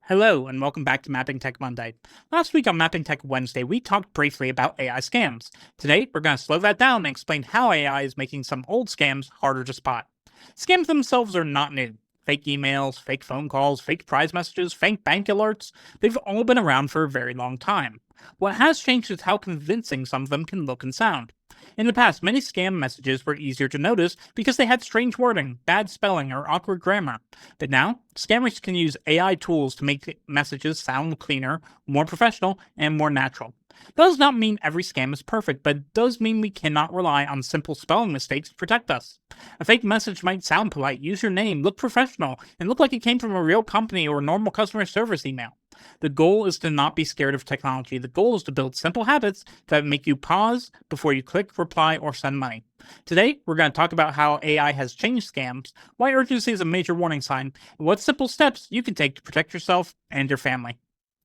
Hello, and welcome back to Mapping Tech Monday. Last week on Mapping Tech Wednesday, we talked briefly about AI scams. Today, we're going to slow that down and explain how AI is making some old scams harder to spot. Scams themselves are not new. Fake emails, fake phone calls, fake prize messages, fake bank alerts, they've all been around for a very long time. What has changed is how convincing some of them can look and sound. In the past, many scam messages were easier to notice because they had strange wording, bad spelling, or awkward grammar. But now, scammers can use AI tools to make messages sound cleaner, more professional, and more natural. That does not mean every scam is perfect, but it does mean we cannot rely on simple spelling mistakes to protect us. A fake message might sound polite, use your name, look professional, and look like it came from a real company or a normal customer service email. The goal is to not be scared of technology. The goal is to build simple habits that make you pause before you click, reply, or send money. Today, we're going to talk about how AI has changed scams, why urgency is a major warning sign, and what simple steps you can take to protect yourself and your family.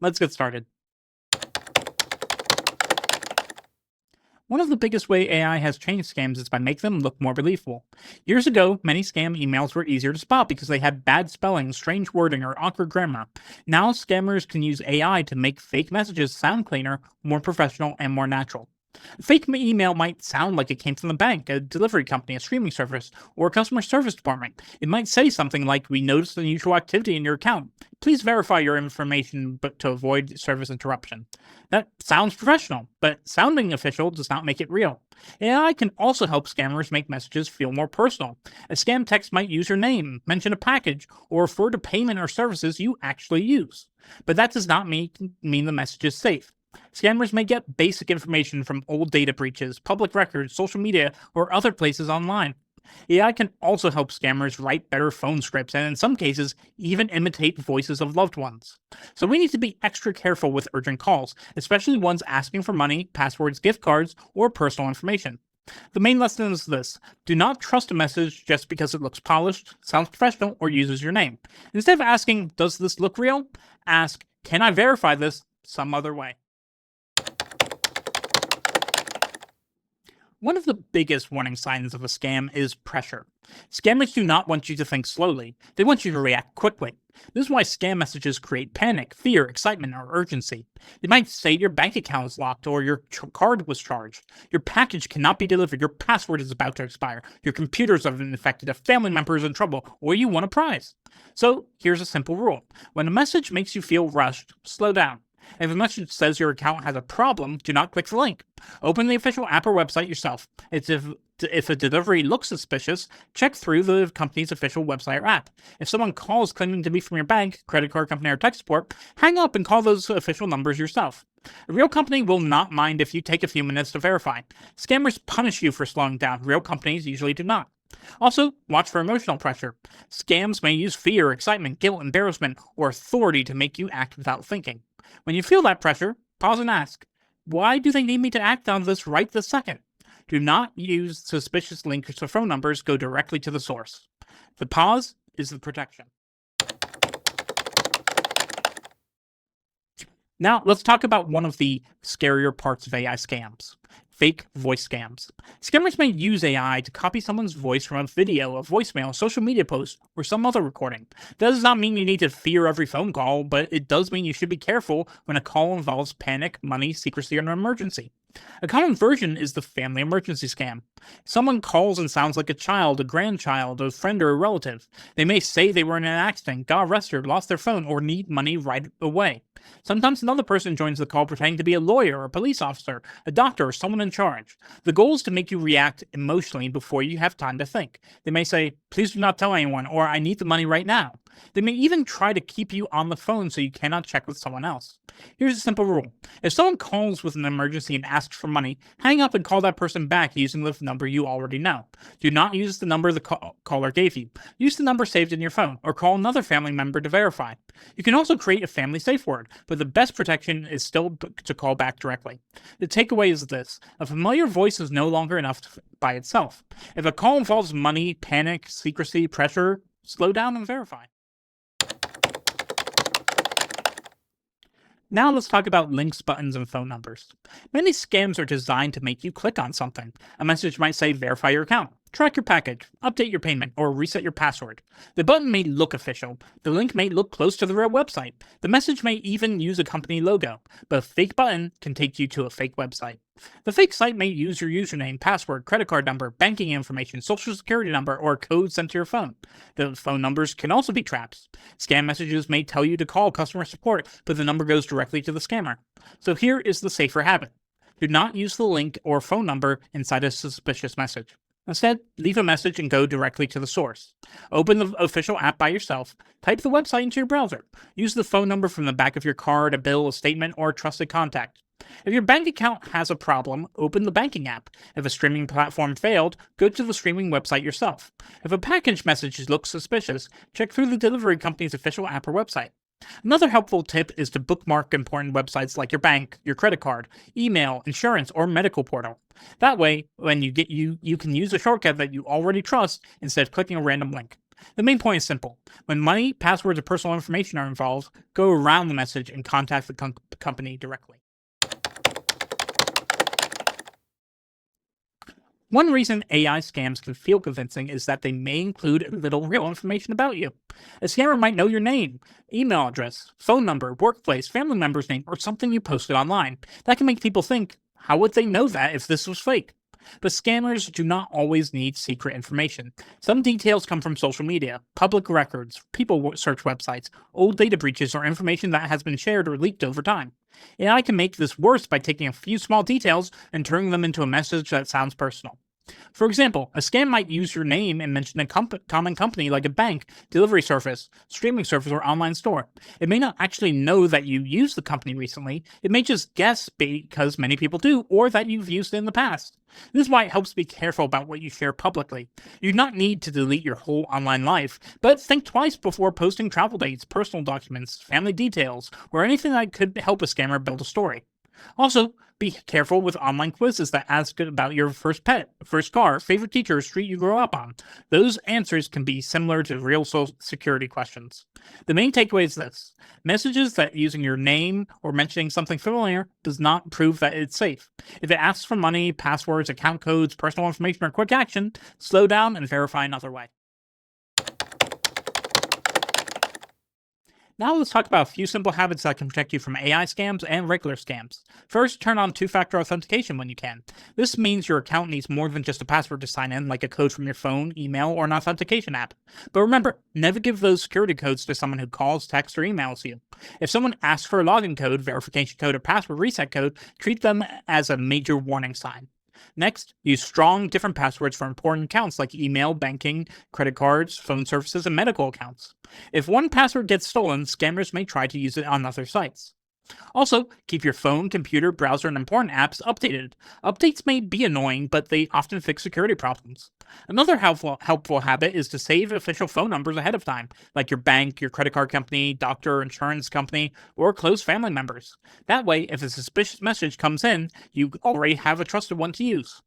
Let's get started. One of the biggest way AI has changed scams is by making them look more believable. Years ago, many scam emails were easier to spot because they had bad spelling, strange wording, or awkward grammar. Now, scammers can use AI to make fake messages sound cleaner, more professional, and more natural. A fake email might sound like it came from the bank, a delivery company, a streaming service, or a customer service department. It might say something like, "We noticed unusual activity in your account. Please verify your information but to avoid service interruption." That sounds professional, but sounding official does not make it real. AI can also help scammers make messages feel more personal. A scam text might use your name, mention a package, or refer to payment or services you actually use. But that does not mean the message is safe. Scammers may get basic information from old data breaches, public records, social media, or other places online. AI can also help scammers write better phone scripts and, in some cases, even imitate voices of loved ones. So we need to be extra careful with urgent calls, especially ones asking for money, passwords, gift cards, or personal information. The main lesson is this: do not trust a message just because it looks polished, sounds professional, or uses your name. Instead of asking, "Does this look real?" ask, "Can I verify this some other way?" One of the biggest warning signs of a scam is pressure. Scammers do not want you to think slowly, they want you to react quickly. This is why scam messages create panic, fear, excitement, or urgency. They might say your bank account is locked or your card was charged. Your package cannot be delivered, your password is about to expire, your computers have been infected, a family member is in trouble, or you won a prize. So here's a simple rule: when a message makes you feel rushed, slow down. If a message says your account has a problem, do not click the link. Open the official app or website yourself. If a delivery looks suspicious, check through the company's official website or app. If someone calls claiming to be from your bank, credit card company, or tech support, hang up and call those official numbers yourself. A real company will not mind if you take a few minutes to verify. Scammers punish you for slowing down. Real companies usually do not. Also, watch for emotional pressure. Scams may use fear, excitement, guilt, embarrassment, or authority to make you act without thinking. When you feel that pressure, pause and ask, why do they need me to act on this right this second? Do not use suspicious links or phone numbers, go directly to the source. The pause is the protection. Now, let's talk about one of the scarier parts of AI scams: fake voice scams. Scammers may use AI to copy someone's voice from a video, a voicemail, a social media post, or some other recording. That does not mean you need to fear every phone call, but it does mean you should be careful when a call involves panic, money, secrecy, or an emergency. A common version is the family emergency scam. Someone calls and sounds like a child, a grandchild, a friend, or a relative. They may say they were in an accident, got arrested, lost their phone, or need money right away. Sometimes another person joins the call pretending to be a lawyer, or a police officer, a doctor, or someone in charge. The goal is to make you react emotionally before you have time to think. They may say, "Please do not tell anyone," or "I need the money right now." They may even try to keep you on the phone so you cannot check with someone else. Here's a simple rule: if someone calls with an emergency and asks for money, hang up and call that person back using the number you already know. Do not use the number the caller gave you. Use the number saved in your phone, or call another family member to verify. You can also create a family safe word, but the best protection is still to call back directly. The takeaway is this: a familiar voice is no longer enough by itself. If a call involves money, panic, secrecy, pressure, slow down and verify. Now let's talk about links, buttons, and phone numbers. Many scams are designed to make you click on something. A message might say, "Verify your account." Track your package, update your payment, or reset your password. The button may look official, the link may look close to the real website, the message may even use a company logo, but a fake button can take you to a fake website. The fake site may use your username, password, credit card number, banking information, social security number, or a code sent to your phone. The phone numbers can also be traps. Scam messages may tell you to call customer support, but the number goes directly to the scammer. So here is the safer habit. Do not use the link or phone number inside a suspicious message. Instead, leave a message and go directly to the source. Open the official app by yourself, type the website into your browser. Use the phone number from the back of your card, a bill, a statement, or a trusted contact. If your bank account has a problem, open the banking app. If a streaming platform failed, go to the streaming website yourself. If a package message looks suspicious, check through the delivery company's official app or website. Another helpful tip is to bookmark important websites like your bank, your credit card, email, insurance, or medical portal. That way, when you can use a shortcut that you already trust instead of clicking a random link. The main point is simple. When money, passwords, or personal information are involved, go around the message and contact the company directly. One reason AI scams can feel convincing is that they may include little real information about you. A scammer might know your name, email address, phone number, workplace, family member's name, or something you posted online. That can make people think, how would they know that if this was fake? But scammers do not always need secret information. Some details come from social media, public records, search websites, old data breaches, or information that has been shared or leaked over time. AI can make this worse by taking a few small details and turning them into a message that sounds personal. For example, a scam might use your name and mention a common company like a bank, delivery service, streaming service, or online store. It may not actually know that you used the company recently, it may just guess because many people do, or that you've used it in the past. This is why it helps to be careful about what you share publicly. You do not need to delete your whole online life, but think twice before posting travel dates, personal documents, family details, or anything that could help a scammer build a story. Also, be careful with online quizzes that ask about your first pet, first car, favorite teacher, or street you grew up on. Those answers can be similar to real social security questions. The main takeaway is this. Messages that using your name or mentioning something familiar does not prove that it's safe. If it asks for money, passwords, account codes, personal information, or quick action, slow down and verify another way. Now let's talk about a few simple habits that can protect you from AI scams and regular scams. First, turn on two-factor authentication when you can. This means your account needs more than just a password to sign in, like a code from your phone, email, or an authentication app. But remember, never give those security codes to someone who calls, texts, or emails you. If someone asks for a login code, verification code, or password reset code, treat them as a major warning sign. Next, use strong, different passwords for important accounts like email, banking, credit cards, phone services, and medical accounts. If one password gets stolen, scammers may try to use it on other sites. Also, keep your phone, computer, browser, and important apps updated. Updates may be annoying, but they often fix security problems. Another helpful habit is to save official phone numbers ahead of time, like your bank, your credit card company, doctor, insurance company, or close family members. That way, if a suspicious message comes in, you already have a trusted one to use.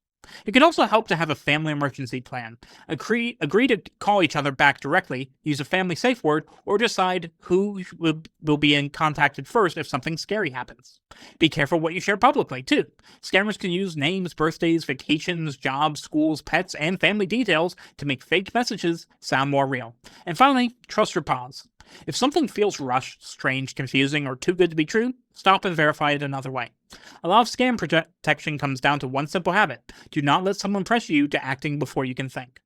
It can also help to have a family emergency plan. Agree to call each other back directly, use a family safe word, or decide who will be contacted first if something scary happens. Be careful what you share publicly, too. Scammers can use names, birthdays, vacations, jobs, schools, pets, and family details to make fake messages sound more real. And finally, trust your pause. If something feels rushed, strange, confusing, or too good to be true, stop and verify it another way. A lot of scam protection comes down to one simple habit. Do not let someone pressure you to acting before you can think.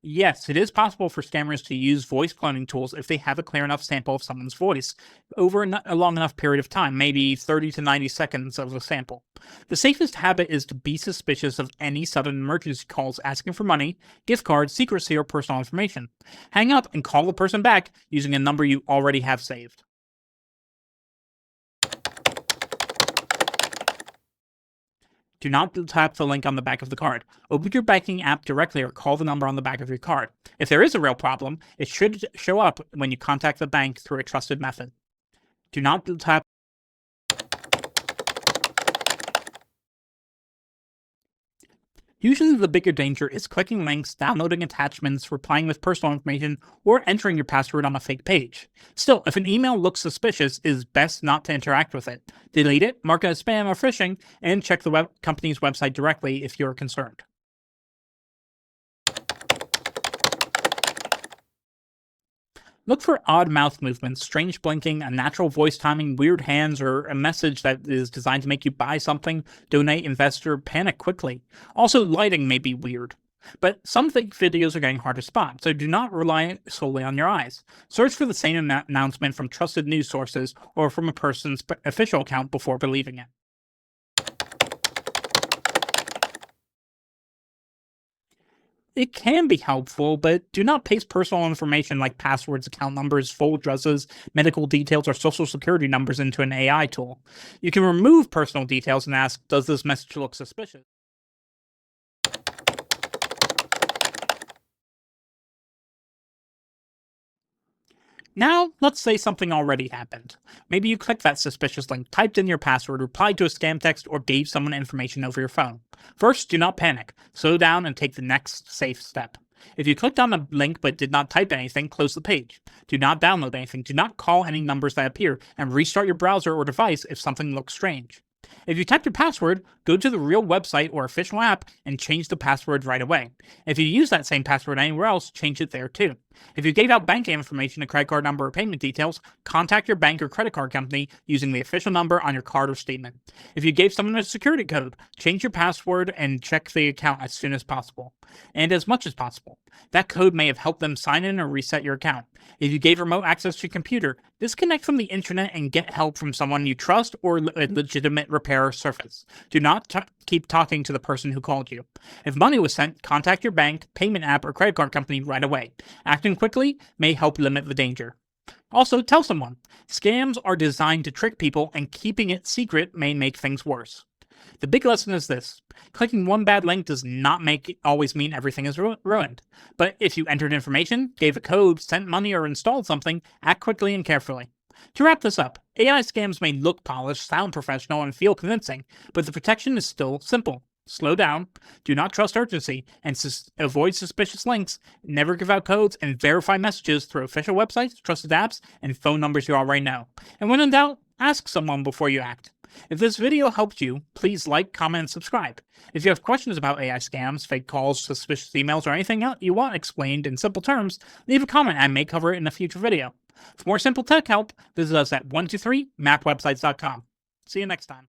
Yes, it is possible for scammers to use voice cloning tools if they have a clear enough sample of someone's voice over a long enough period of time, maybe 30 to 90 seconds of a sample. The safest habit is to be suspicious of any sudden emergency calls asking for money, gift cards, secrecy, or personal information. Hang up and call the person back using a number you already have saved. Do not tap the link on the back of the card. Open your banking app directly or call the number on the back of your card. If there is a real problem, it should show up when you contact the bank through a trusted method. Do not tap Usually, the bigger danger is clicking links, downloading attachments, replying with personal information, or entering your password on a fake page. Still, if an email looks suspicious, it is best not to interact with it. Delete it, mark it as spam or phishing, and check the company's website directly if you're concerned. Look for odd mouth movements, strange blinking, unnatural voice timing, weird hands, or a message that is designed to make you buy something, donate, invest, or panic quickly. Also, lighting may be weird. But some fake videos are getting hard to spot, so do not rely solely on your eyes. Search for the same announcement from trusted news sources or from a person's official account before believing it. It can be helpful, but do not paste personal information like passwords, account numbers, full addresses, medical details, or social security numbers into an AI tool. You can remove personal details and ask, does this message look suspicious? Now, let's say something already happened. Maybe you clicked that suspicious link, typed in your password, replied to a scam text, or gave someone information over your phone. First, do not panic. Slow down and take the next safe step. If you clicked on the link but did not type anything, close the page. Do not download anything, do not call any numbers that appear, and restart your browser or device if something looks strange. If you typed your password, go to the real website or official app and change the password right away. If you use that same password anywhere else, change it there too. If you gave out bank information, a credit card number, or payment details, contact your bank or credit card company using the official number on your card or statement. If you gave someone a security code, change your password and check the account as soon as possible, and as much as possible. That code may have helped them sign in or reset your account. If you gave remote access to your computer, disconnect from the internet and get help from someone you trust or a legitimate repair service. Do not keep talking to the person who called you. If money was sent, contact your bank, payment app, or credit card company right away. Acting quickly may help limit the danger. Also, tell someone. Scams are designed to trick people, and keeping it secret may make things worse. The big lesson is this: clicking one bad link does not always mean everything is ruined. But if you entered information, gave a code, sent money, or installed something, act quickly and carefully. To wrap this up, AI scams may look polished, sound professional, and feel convincing, but the protection is still simple. Slow down, do not trust urgency, and avoid suspicious links, never give out codes, and verify messages through official websites, trusted apps, and phone numbers you already know. And when in doubt, ask someone before you act. If this video helped you, please like, comment, and subscribe. If you have questions about AI scams, fake calls, suspicious emails, or anything else you want explained in simple terms, leave a comment and I may cover it in a future video. For more simple tech help, visit us at 123mapwebsites.com. See you next time.